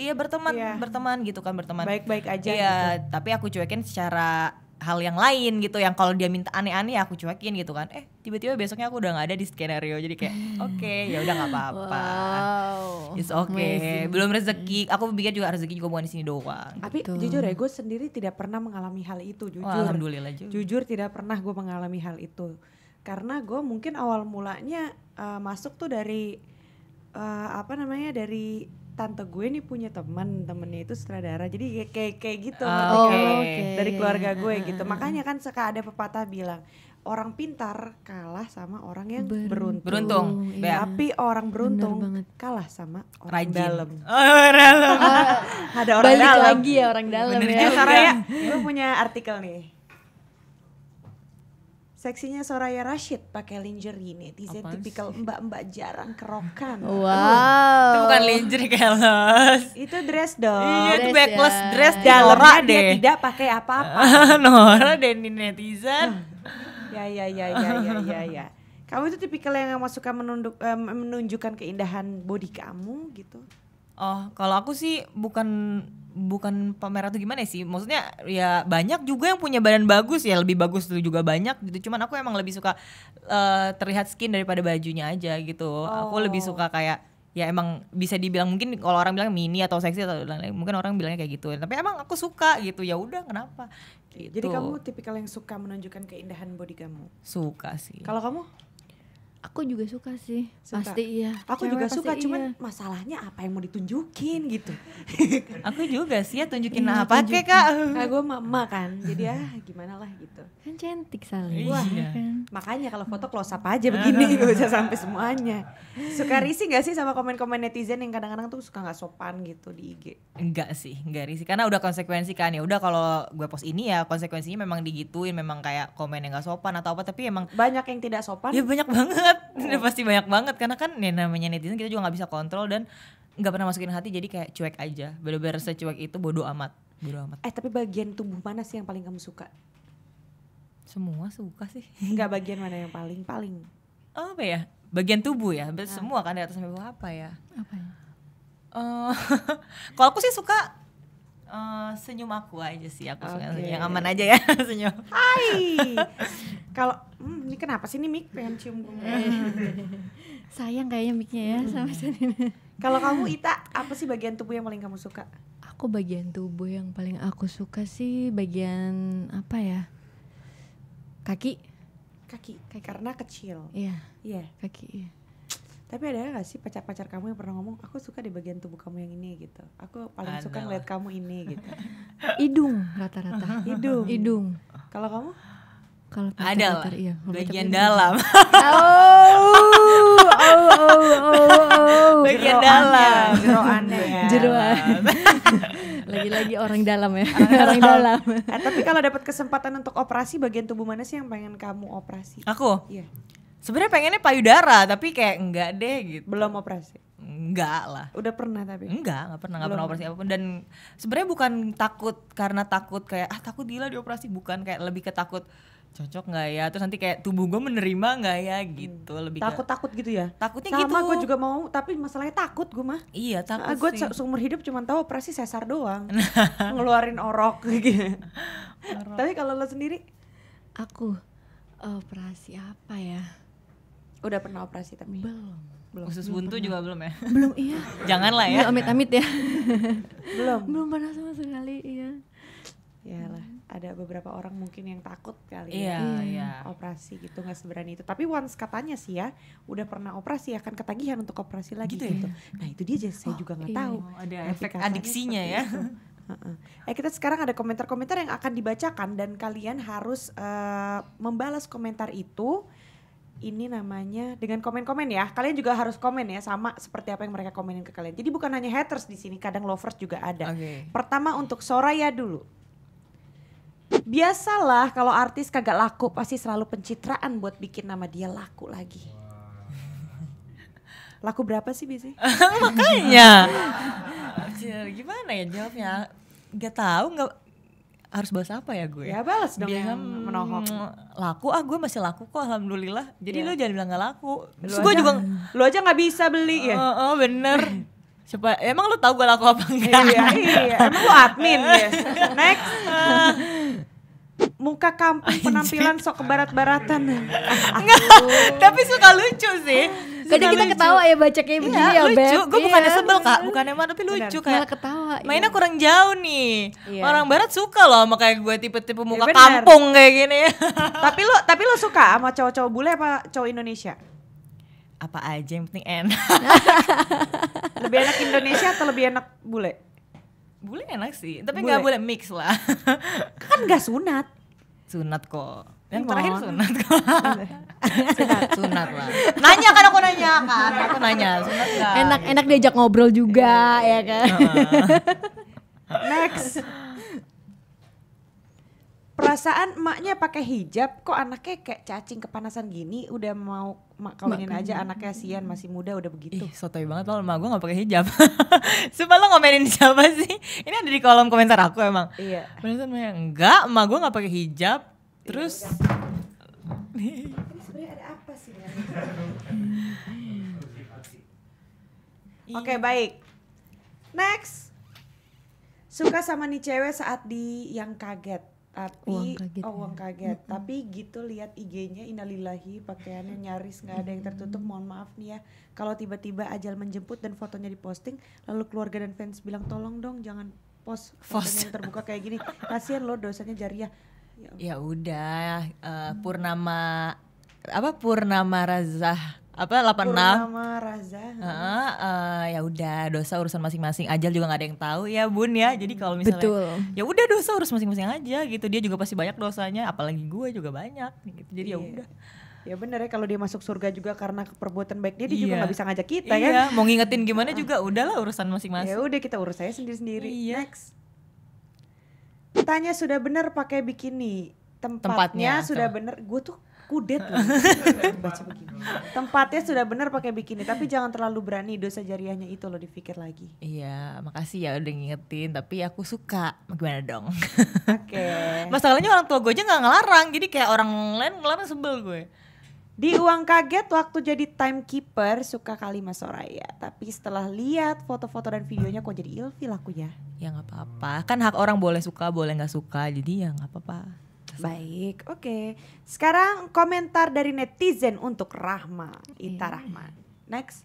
gitu kan, berteman baik-baik aja iya gitu. Tapi aku cuekin secara hal yang lain gitu, yang kalau dia minta aneh-aneh aku cuekin gitu kan. Tiba-tiba besoknya aku udah nggak ada di skenario, jadi kayak oke, ya udah nggak apa-apa. It's okay. Belum rezeki, aku pikir juga rezeki juga bukan di sini doang. Tapi jujur ya, gue sendiri tidak pernah mengalami hal itu, jujur. Alhamdulillah juga. Jujur tidak pernah gue mengalami hal itu, karena gue mungkin awal mulanya masuk tuh dari dari tante gue nih punya temennya itu sutradara, jadi kayak gitu, dari keluarga gue gitu. Makanya kan suka ada pepatah bilang, orang pintar kalah sama orang yang beruntung. Iya. Tapi orang beruntung kalah sama orang Rajin. dalam. Dalam. Ada orang Balik dalam. lagi ya orang dalam ya. Soraya, gue punya artikel nih. Seksinya Soraya Rashid pakai lingerie, netizen tipikal mbak-mbak jarang kerokan. Wow. Itu bukan lingerie keles. Itu dress dong. Iya, itu Dress backless ya. dress Dalamnya Nora dia deh. tidak pakai apa-apa. Nora deh ini netizen. Ya. Kamu itu tipikal yang suka menunjukkan keindahan body kamu gitu. Oh, kalau aku sih bukan pamer atau gimana sih, maksudnya ya banyak juga yang punya badan bagus ya, lebih bagus tuh juga banyak gitu, cuman aku emang lebih suka terlihat skin daripada bajunya aja gitu. Aku lebih suka kayak ya emang bisa dibilang mungkin kalau orang bilang mini atau seksi atau lain-lain, mungkin orang bilangnya kayak gitu, tapi emang aku suka gitu, ya udah kenapa gitu. Jadi kamu tipikal yang suka menunjukkan keindahan body kamu? Suka sih. Kalau kamu? Aku juga suka sih, Suka. pasti iya. Aku Cewek juga pasti suka, iya. cuman masalahnya apa yang mau ditunjukin gitu. Aku juga sih ya, tunjukin Iya, apa kek Kak. Nah, gue mama kan, jadi gimana lah gitu. Kan cantik Salih. Wah. ya kan. Makanya kalau foto close up aja begini, gak usah sampai semuanya. Suka risih gak sih sama komen-komen netizen yang kadang-kadang tuh suka gak sopan gitu di IG? Enggak sih, enggak risih karena udah konsekuensi kan, ya udah kalau gue post ini ya konsekuensinya memang digituin, memang kayak komen yang gak sopan atau apa, tapi emang Banyak yang tidak sopan? ya banyak banget. Udah pasti banyak banget karena kan ya namanya netizen kita juga nggak bisa kontrol dan nggak pernah masukin hati, jadi kayak cuek aja, bener-bener secuek itu, bodo amat. Tapi bagian tubuh mana sih yang paling kamu suka? Semua suka sih. Enggak, bagian mana yang paling? Apa ya, bagian tubuh ya, semua kan dari atas sampai bawah. Apa ya, Apa ya? kalau aku sih suka senyum aku aja sih, aku suka Oke. yang aman aja ya. Senyum. Hai. Kalau ini kenapa sih nih Mik pengen cium gue? Sayang kayaknya mic-nya ya sama Sanina. Kalau kamu Ita, apa sih bagian tubuh yang paling kamu suka? Aku bagian tubuh yang paling aku suka sih bagian apa ya? Kaki. Kaki. Karena kecil. Iya, Iya. kaki. Iya. Tapi ada gak sih pacar-pacar kamu yang pernah ngomong, aku suka di bagian tubuh kamu yang ini gitu. Aku paling Ada suka lah. ngeliat kamu ini gitu. Hidung rata-rata. Hidung. Kalau kamu? Kalau Ada lah, pacar-pacar, iya. Kalau bagian pacar-pacar dalam. Oh. Bagian dalam. Jeroannya ya. Jeroan. Lagi-lagi orang dalam ya. Orang dalam. Tapi kalau dapat kesempatan untuk operasi, bagian tubuh mana sih yang pengen kamu operasi? Aku Iya. sebenarnya pengennya payudara, tapi kayak enggak deh gitu. Belum operasi. Enggak lah. Udah pernah tapi. Nggak pernah Belum. operasi apapun, dan sebenarnya bukan takut karena takut kayak takut gila dioperasi, bukan, kayak lebih ke takut cocok nggak ya, terus nanti kayak tubuh gue menerima nggak ya gitu, lebih ke Takut gitu ya? takutnya Sama gitu. gue juga mau, tapi masalahnya takut gue mah. Iya takut Gue sih. seumur hidup cuma tahu operasi sesar doang. Ngeluarin orok gitu. Tapi kalau lo sendiri Aku operasi apa ya? udah pernah operasi tapi Belum. Usus buntu juga belum ya? Belum iya. Janganlah ya. Amit-amit ya. belum. Belum pernah sama sekali, iya. Yalah, ada beberapa orang mungkin yang takut kali Iya, ya. iya. Operasi gitu nggak seberani itu. Tapi once katanya sih ya, udah pernah operasi akan ketagihan untuk operasi lagi Gitu gitu. ya? Nah itu dia saya juga nggak iya. tahu. Ada Nanti efek katanya adiksinya seperti ya. itu. Heeh. Kita sekarang ada komentar-komentar yang akan dibacakan dan kalian harus membalas komentar itu. Ini namanya dengan komen-komen ya. Kalian juga harus komen ya, sama seperti apa yang mereka komenin ke kalian. Jadi bukan hanya haters di sini, kadang lovers juga ada. Oke. Pertama untuk Soraya dulu. Biasalah kalau artis kagak laku pasti selalu pencitraan buat bikin nama dia laku lagi. Laku berapa sih biasanya? Makanya. Gimana ya jawabnya? Gak tahu, nggak harus bahas apa ya gue? Ya balas dong Biasa yang menohok. laku, gue masih laku kok alhamdulillah. Jadi Iya. lu jangan bilang gak laku. Terus Lu gue aja- juga Lu aja nggak bisa beli ya? bener. Siapa emang lu tahu gue laku apa enggak? Iya. Emang lu admin ya? Next. Muka kampung penampilan sok kebarat-baratan. Tapi suka lucu sih. Kadang kita ketawa ya baca kayak begini ya, lucu. Beb. Gue bukannya Iya. sebel Kak, bukannya marah, tapi lucu Benar. kayak Malah ketawa. mainnya kurang jauh nih. Iya. Orang barat suka loh sama kayak gue tipe-tipe muka benar. kampung kayak gini. Tapi lu suka sama cowok-cowok bule apa cowok Indonesia? Apa aja yang penting enak. Lebih enak Indonesia atau lebih enak bule? Bule enak sih, tapi Bule. nggak boleh mix lah. Kan gak sunat. Sunat kok. Yang Emang? terakhir sunat kok. sunat lah. Nanya kan, aku nanya kan. Aku nanya, sunat nggak? Enak-enak diajak ngobrol juga ya kan. Next. Perasaan emaknya pakai hijab, kok anaknya kayak cacing kepanasan gini, udah mau kawinin aja anaknya, kasihan masih muda udah begitu. Ih, sotoy banget lo, emak gue gak pakai hijab. Sumpah lo ngomenin siapa sih? Ini ada di kolom komentar aku emang. Iya. Beneran Maya? Enggak, emak gue gak pakai hijab. Terus Ini sebenarnya ada apa sih? Oke, baik. Next. Suka sama nih cewek saat di yang kaget. Tapi uang kaget. Tapi gitu lihat IG-nya innalillahi, pakaiannya nyaris nggak ada yang tertutup. Mohon maaf nih ya. Kalau tiba-tiba ajal menjemput dan fotonya diposting, lalu keluarga dan fans bilang tolong dong jangan post fotonya yang terbuka kayak gini. Kasian loh dosanya jariah. Ya udah, Purnama Razah 86. Purnama Raza. Ya udah, dosa urusan masing-masing, ajal juga nggak ada yang tahu ya Bun ya. Jadi kalau misalnya ya udah dosa urus masing-masing aja gitu, dia juga pasti banyak dosanya, apalagi gue juga banyak gitu. Jadi ya udah. Ya bener ya, kalau dia masuk surga juga karena perbuatan baik dia juga nggak bisa ngajak kita kan. Iya, mau ngingetin gimana juga udahlah urusan masing-masing. Ya udah kita urus aja sendiri-sendiri. Iya. Next. Tanya sudah bener pakai bikini. Tempatnya sudah bener. Gue tuh kudet loh. Baca begini. Tempatnya sudah bener pakai bikini, tapi jangan terlalu berani, dosa jariahnya itu loh, dipikir lagi. Iya, makasih ya udah ngingetin, tapi aku suka. Gimana dong? Oke. Masalahnya orang tua gue aja nggak ngelarang, jadi kayak orang lain ngelarang sebel gue. Di uang kaget waktu jadi timekeeper suka kali Mas Soraya, tapi setelah lihat foto-foto dan videonya kok jadi ilfil aku ya. Ya nggak apa-apa, kan hak orang boleh suka boleh nggak suka, jadi ya nggak apa-apa. Baik, oke. Sekarang komentar dari netizen untuk Rahma, Ita Rahman. Next.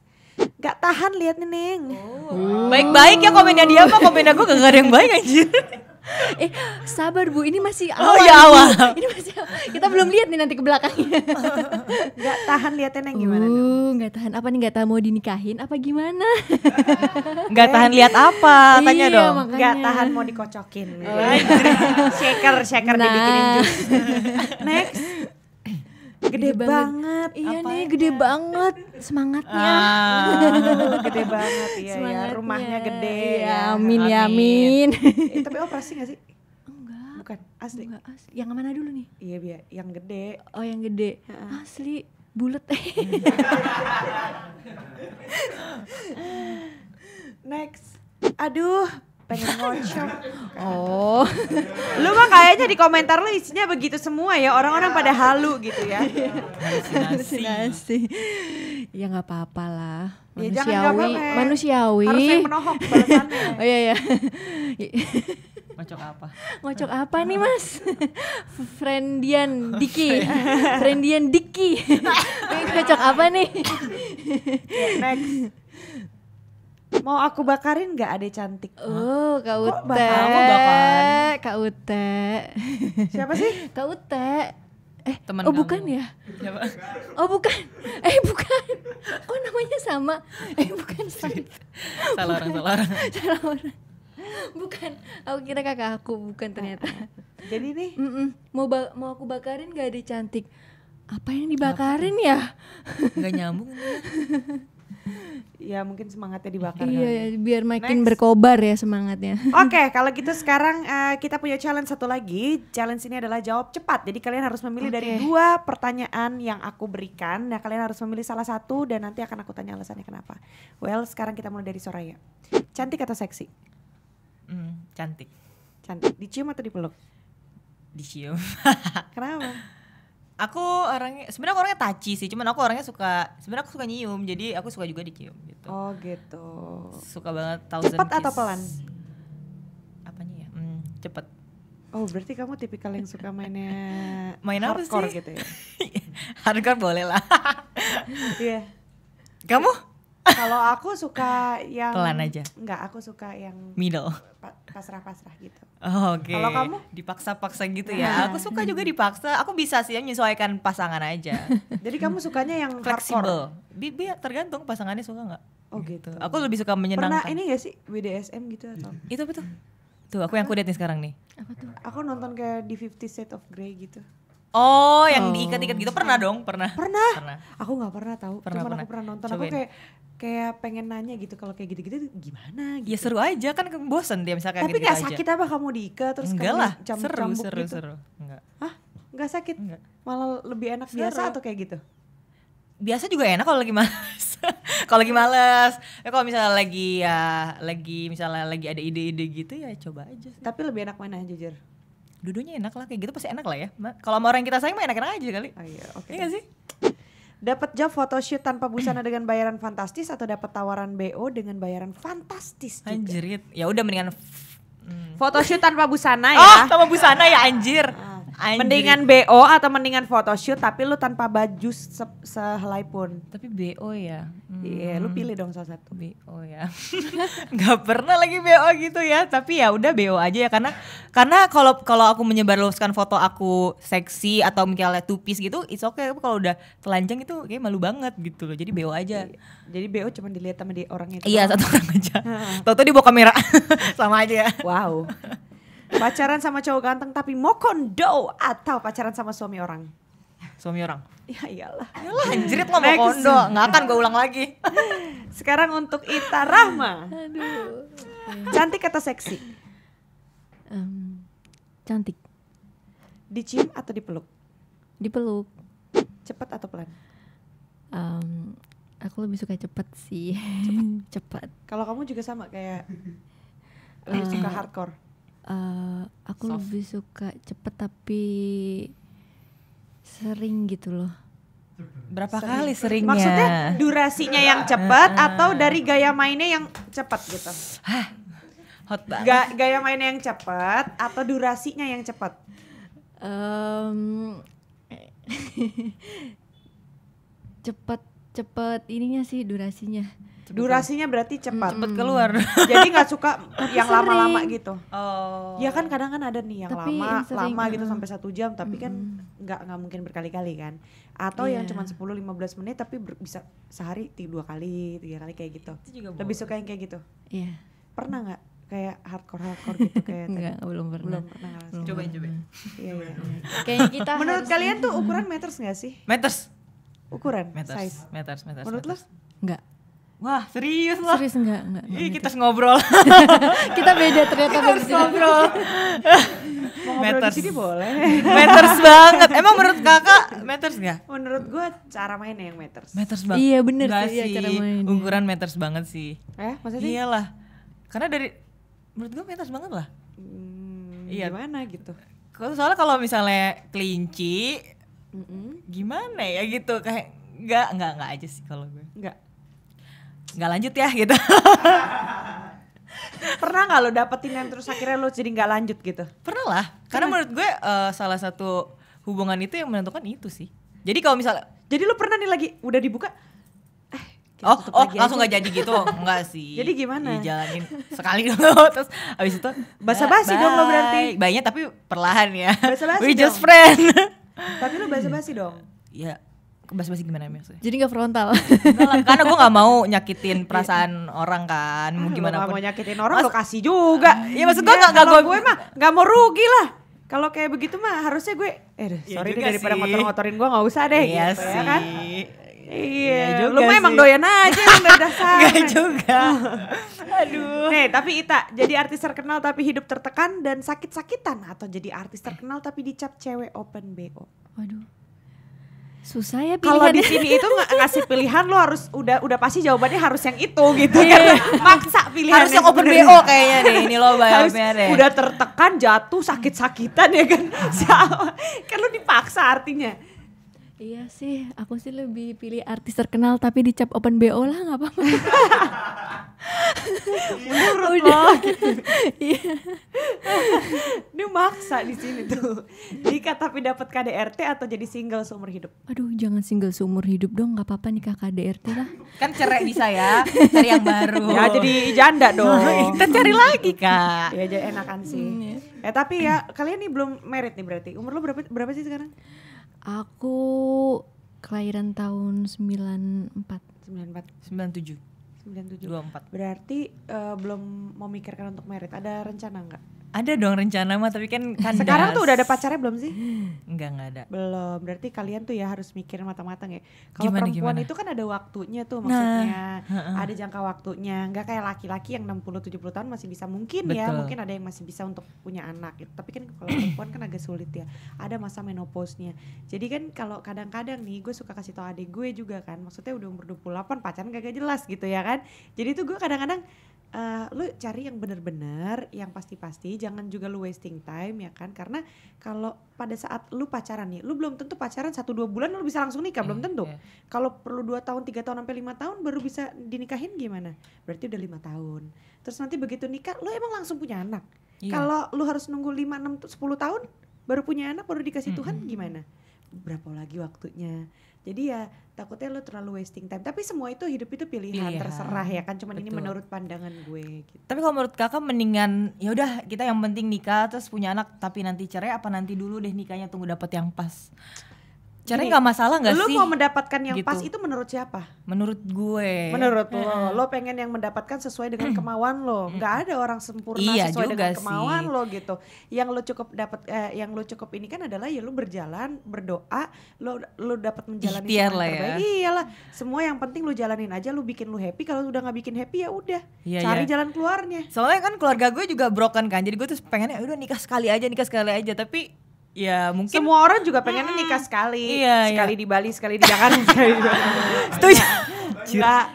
Gak tahan lihat nih Neng. Baik-baik ya komennya dia mah, komennya gue gak ada yang baik anjir. Sabar Bu, ini masih Oh awal. ya awal. Ini masih awal. Kita belum lihat nih nanti ke belakangnya. Gak tahan lihatnya Neng gimana dong? Gak tahan apa nih, gak tahan mau dinikahin apa gimana? Gak tahan lihat apa, tanya Iya, dong. makanya. Gak tahan mau dikocokin. Shaker dibikinin jus. Next. Gede banget. Iya nih, gede banget semangatnya. Gede banget iya ya. Rumahnya gede. Ya, amin. Tapi operasi gak sih? Enggak. Bukan, asli. Enggak asli. Yang mana dulu nih? Iya biar yang gede. Oh, yang gede. Asli bulet. Next. Aduh, pengen ngocok. Oh. Lu mah kayaknya di komentar lu isinya begitu semua ya, orang-orang pada halu gitu ya. Halusinasi. Ya nggak apa-apa lah. Ya, jangan nggak Manusiawi. Harus yang menohok balasannya. Oh iya. Ngocok apa? Ngocok apa nih Mas? Friendian Diki. Ngocok apa nih? Next. Mau aku bakarin gak adek cantik? Oh, Kak Ute. bakaran? Kak Ute. Siapa sih? Kak Ute. Teman Oh kamu. bukan ya? Siapa? Oh bukan. Bukan. Oh namanya sama. Bukan sama. Salah orang. Salah orang. Bukan. Aku kira kakak aku, bukan ternyata. Jadi nih Mau aku bakarin gak ada cantik. Apa yang dibakarin ya? Nggak nyambung. ya mungkin semangatnya dibakar. Iya, biar makin Next. berkobar ya semangatnya. Oke, kalau gitu sekarang kita punya challenge satu lagi. Challenge ini adalah jawab cepat. Jadi kalian harus memilih dari 2 pertanyaan yang aku berikan. Nah, kalian harus memilih salah satu dan nanti akan aku tanya alasannya kenapa. Well, sekarang kita mulai dari Soraya. Cantik atau seksi? Cantik. Cantik. Dicium atau dipeluk? Dicium. Kenapa? Aku orangnya touchy sih, cuman sebenarnya aku suka nyium, jadi aku suka juga dicium gitu. Oh gitu. Suka banget thousand Cepat kiss. atau pelan? Apanya ya? Cepet. Oh berarti kamu tipikal yang suka mainnya Main apa hardcore sih? gitu ya? Hardcore boleh lah. Iya. Kamu? Kalau aku suka yang Pelan aja. Enggak, aku suka yang Middle. pasrah-pasrah gitu. Oh, oke. Kalau kamu? Dipaksa-paksa gitu ya. Aku suka juga dipaksa. Aku bisa sih menyesuaikan pasangan aja. Jadi kamu sukanya yang hardcore? Fleksibel. Tergantung pasangannya suka nggak. Oh gitu. Aku lebih suka menyenangkan. Pernah ini gak sih BDSM gitu atau? Itu apa tuh? Tuh aku yang kudet nih sekarang nih. Apa tuh? Aku nonton kayak di 50 Shades of Grey gitu. Oh, yang diikat-ikat gitu pernah dong? Pernah. Aku nggak pernah tahu. Cuman aku pernah nonton. Cobain. Aku kayak pengen nanya gitu kalau kayak gitu-gitu gimana gitu. Ya seru aja kan bosen dia misalnya kayak Tapi gitu nggak sakit apa kamu diikat terus enggak kamu lah, cambuk seru. gitu? Enggak. Hah? Nggak sakit? Enggak. Malah lebih enak biasa atau kayak gitu? Biasa juga enak kalau lagi malas. Kalau lagi malas. Ya kalau misalnya lagi ada ide-ide gitu ya coba aja sih. Tapi lebih enak mana jujur? Dua-duanya enak lah, kayak gitu pasti enak lah ya. Kalau sama orang yang kita sayang mah enak-enak aja kali. Oh iya, oke. Iya gak sih? Dapat job photoshoot tanpa busana dengan bayaran fantastis atau dapat tawaran BO dengan bayaran fantastis juga? Anjirit. Ya udah mendingan Photoshoot tanpa busana ya. Oh, sama busana ya anjir. Anjir. Mendingan BO atau mendingan photoshoot tapi lu tanpa baju sehelai pun. Tapi BO ya. Iya, lu pilih dong salah satu. BO ya. Nggak pernah lagi BO gitu ya. Tapi ya udah BO aja ya karena kalau aku menyebarluaskan foto aku seksi atau misalnya two piece gitu, it's okay. Tapi kalau udah telanjang itu kayak malu banget gitu loh. Jadi BO aja. Jadi BO cuma dilihat sama orang itu. Iya, satu orang aja. Tahu-tahu di bawah kamera. Sama aja ya. Wow. Pacaran sama cowok ganteng tapi mau kondo atau pacaran sama suami orang? Suami orang. Ya iyalah. Yalah anjrit lo mau Next. kondo. Nggak akan gue ulang lagi. Sekarang untuk Ita Rahma. Aduh. Cantik atau seksi? Cantik. Dicium atau dipeluk? Dipeluk. Cepat atau pelan? Aku lebih suka cepet sih. Cepat. Kalau kamu juga sama kayak lebih suka hardcore. Aku Soft. lebih suka cepet tapi sering gitu loh. Berapa kali seringnya? Maksudnya durasinya yang cepat atau dari gaya mainnya yang cepat gitu? Hot banget. Gaya mainnya yang cepat atau durasinya yang cepat? Cepet ininya sih durasinya. Durasinya berarti cepat. Cepet keluar. Jadi nggak suka yang Sering. lama-lama gitu. Oh. Ya kan kadang kan ada nih yang Tapi lama, yang sering, lama gitu sampai 1 jam, tapi kan nggak mungkin berkali-kali kan. Atau yang Iya. cuma 10-15 menit tapi bisa sehari 2 kali, 3 kali kayak gitu. Itu juga Lebih suka yang kayak gitu. Iya. Pernah nggak kayak hardcore gitu kayak tadi? Enggak, belum pernah. Belum pernah ngerasain. Belum Cobain, pernah. cobain. Iya, iya. Kayaknya kita Menurut harus- kalian tuh ukuran meters nggak sih? Meters. Ukuran, Meters. size. Meters. Menurut lo? meters. Enggak. Wah, serius loh. Serius enggak. Ih, kita harus ngobrol. Kita beda ternyata dari sini. Ngobrol. Mau ngobrol di Meters. sini boleh. Meters banget. Emang menurut kakak meters nggak? Menurut gue cara mainnya yang meters. Meters banget. Iya, bener Nggak sih, iya, cara mainnya. Ukuran meters banget sih. Maksudnya sih? Iyalah. Karena dari menurut gue meters banget lah. Iya. Gimana gitu? Soalnya kalau misalnya kelinci gimana ya gitu kayak nggak aja sih kalau gue. Nggak lanjut ya gitu. Pernah nggak lo dapetin yang terus akhirnya lo jadi nggak lanjut gitu? Pernah lah. Karena menurut gue salah satu hubungan itu yang menentukan itu sih. Jadi kalau misalnya Jadi lo pernah nih lagi udah dibuka? Kita Oh, tutup oh lagi langsung aja. nggak jadi gitu? Enggak sih. Jadi gimana? Dijalanin sekali dulu, terus abis itu Basa-basi dong lo berarti. Baiknya tapi perlahan ya. Basa-basi We just dong. friend. Tapi lo basa-basi dong. Ya, basa-basi gimana maksudnya? Jadi enggak frontal. Enggak lah, karena gue nggak mau nyakitin perasaan orang kan, mau gimana Lo gak pun. mau nyakitin orang lo kasih juga. Iya, maksud gue nggak kalau gue gue mah gak mau rugi lah. Kalau kayak begitu mah harusnya gue Iya sorry deh juga daripada sih. ngotor-ngotorin gue gak usah deh Iya gitu sih. ya kan. Iya Iya, juga lu mah emang sih. doyan aja emang dari dasar. Enggak juga. Aduh. Nih, tapi Ita, jadi artis terkenal tapi hidup tertekan dan sakit-sakitan atau jadi artis terkenal tapi dicap cewek open BO? Waduh. Susah ya Kalau di pilihannya. sini itu ngasih pilihan lo harus udah pasti jawabannya harus yang itu gitu karena maksa pilihan Harus yang open BO kayaknya deh. Ini lo harus jawabnya deh. udah tertekan jatuh sakit-sakitan ya kan. Sama. Kan lo dipaksa artinya. Iya sih, aku sih lebih pilih artis terkenal tapi dicap open BO lah, nggak apa-apa. Menurut lo Iya. dia maksa di sini tuh. Nikah tapi dapat KDRT atau jadi single seumur hidup? Aduh, jangan single seumur hidup dong, nggak apa-apa nikah KDRT lah. Kan cerai bisa ya, cari yang baru. Ya jadi janda dong. Kita cari lagi kak. Ya jadi enakan sih. Tapi ya kalian nih belum married nih berarti. Umur lo berapa sih sekarang? Aku kelahiran tahun 94. 94, 97, 97. 24. Berarti belum memikirkan untuk married. Ada rencana nggak? Ada dong rencana mah tapi kan kandas. Sekarang tuh udah ada pacarnya belum sih? Enggak ada. Belum. Berarti kalian tuh ya harus mikir matang-matang ya. Kalau Gimana, perempuan gimana? itu kan ada waktunya tuh Nah, maksudnya. Ada jangka waktunya. Nggak kayak laki-laki yang 60-70 tahun masih bisa mungkin ya. Betul. Mungkin ada yang masih bisa untuk punya anak gitu. Tapi kan kalau perempuan kan agak sulit ya. Ada masa menopause-nya. Jadi kan kalau kadang-kadang nih gue suka kasih tau adik gue juga kan. Maksudnya udah umur 28 pacaran gak jelas gitu ya kan. Jadi tuh gue kadang-kadang lu cari yang bener-bener, yang pasti-pasti, jangan juga lu wasting time ya kan, karena kalau pada saat lu pacaran nih, lu belum tentu pacaran 1-2 bulan lu bisa langsung nikah, belum tentu. Kalau perlu 2 tahun, 3 tahun sampai 5 tahun baru bisa dinikahin gimana? Berarti udah 5 tahun. Terus nanti begitu nikah, lu emang langsung punya anak. Kalau lu harus nunggu 5, 6, 10 tahun baru punya anak, baru dikasih Tuhan gimana? Berapa lagi waktunya? Jadi ya takutnya lo terlalu wasting time. Tapi semua itu hidup itu pilihan. Terserah ya kan. Cuman ini menurut pandangan gue. Gitu. Tapi kalau menurut kakak mendingan ya udah kita yang penting nikah terus punya anak tapi nanti cerai apa nanti dulu deh nikahnya tunggu dapet yang pas? Cerai nggak masalah nggak sih? Lo mau mendapatkan yang gitu. pas itu menurut siapa? Menurut gue. Menurut lo pengen yang mendapatkan sesuai dengan kemauan lo. Nggak ada orang sempurna sesuai dengan kemauan lo gitu. Yang lo cukup dapat, yang lo cukup ini kan adalah ya lo berjalan, berdoa, lo dapat menjalani Ikhtiar semua lah yang terbaik. ya. Iyalah, semua yang penting lo jalanin aja, lo bikin lo happy. Kalau udah nggak bikin happy ya udah, Iya, cari jalan keluarnya. Soalnya kan keluarga gue juga broken kan, jadi gue tuh pengennya udah nikah sekali aja, tapi ya mungkin semua orang juga pengennya nikah sekali, sekali di Bali, sekali di Jakarta, sekali di setuju. Enggak,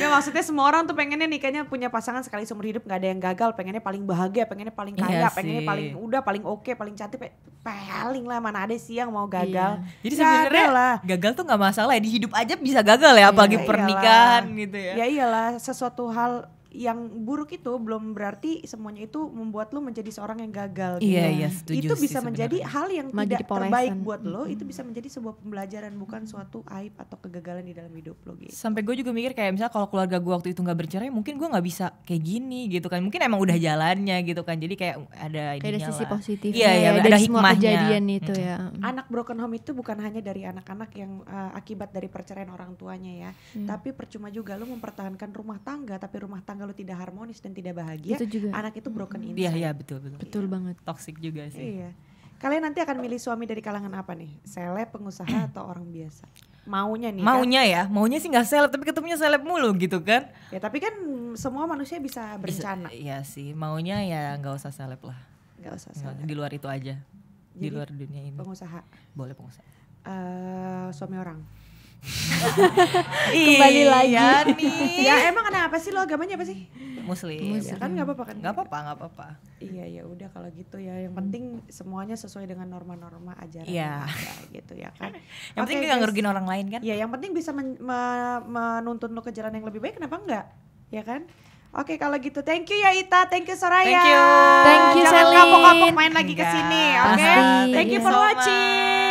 maksudnya semua orang tuh pengennya nikahnya punya pasangan sekali seumur hidup, nggak ada yang gagal, pengennya paling bahagia, pengennya paling kaya, pengennya paling oke, paling cantik, paling lah, mana ada sih yang mau gagal. Jadi sebenarnya gagal tuh nggak masalah ya, di hidup aja bisa gagal ya, apalagi pernikahan gitu ya. Ya iyalah, sesuatu hal yang buruk itu belum berarti semuanya itu membuat lo menjadi seorang yang gagal. Iya, setuju. Itu bisa menjadi hal yang tidak terbaik buat lo. Mm-hmm. Itu bisa menjadi sebuah pembelajaran, bukan suatu aib atau kegagalan di dalam hidup lo gitu. Sampai gue juga mikir kayak misalnya kalau keluarga gue waktu itu nggak bercerai, mungkin gue nggak bisa kayak gini gitu kan. Mungkin emang udah jalannya gitu kan. Jadi kayak ada sisi positifnya. Iya, ada hikmahnya. semua kejadian itu ya. Anak broken home itu bukan hanya dari anak-anak yang akibat dari perceraian orang tuanya ya. Tapi percuma juga lo mempertahankan rumah tangga, tapi rumah tangga lo tidak harmonis dan tidak bahagia, itu juga. anak itu broken inside. Iya, betul. Betul banget. Toxic juga sih. Iya. Kalian nanti akan milih suami dari kalangan apa nih? Seleb, pengusaha atau orang biasa? Maunya nih Maunya sih nggak seleb, tapi ketemunya seleb mulu gitu kan. Ya tapi kan semua manusia bisa berencana. Iya sih, maunya ya nggak usah seleb lah. Nggak usah seleb. Di luar itu aja. Jadi, di luar dunia ini. Pengusaha. Boleh pengusaha. Suami orang. Kembali lagi nih. Ya emang kenapa sih lo agamanya apa sih? Muslim. Ya kan nggak apa-apa kan? Nggak apa-apa. Iya ya udah kalau gitu ya. Yang penting semuanya sesuai dengan norma-norma ajaran. Iya. Gitu ya kan. Yang penting nggak ngerugiin orang lain kan? Ya yang penting bisa menuntun lo ke jalan yang lebih baik. Kenapa enggak? Ya kan? Oke kalau gitu, thank you ya Ita, thank you Soraya. Thank you Jangan Selin. kapok-kapok main lagi ke sini, oke? Thank you for watching.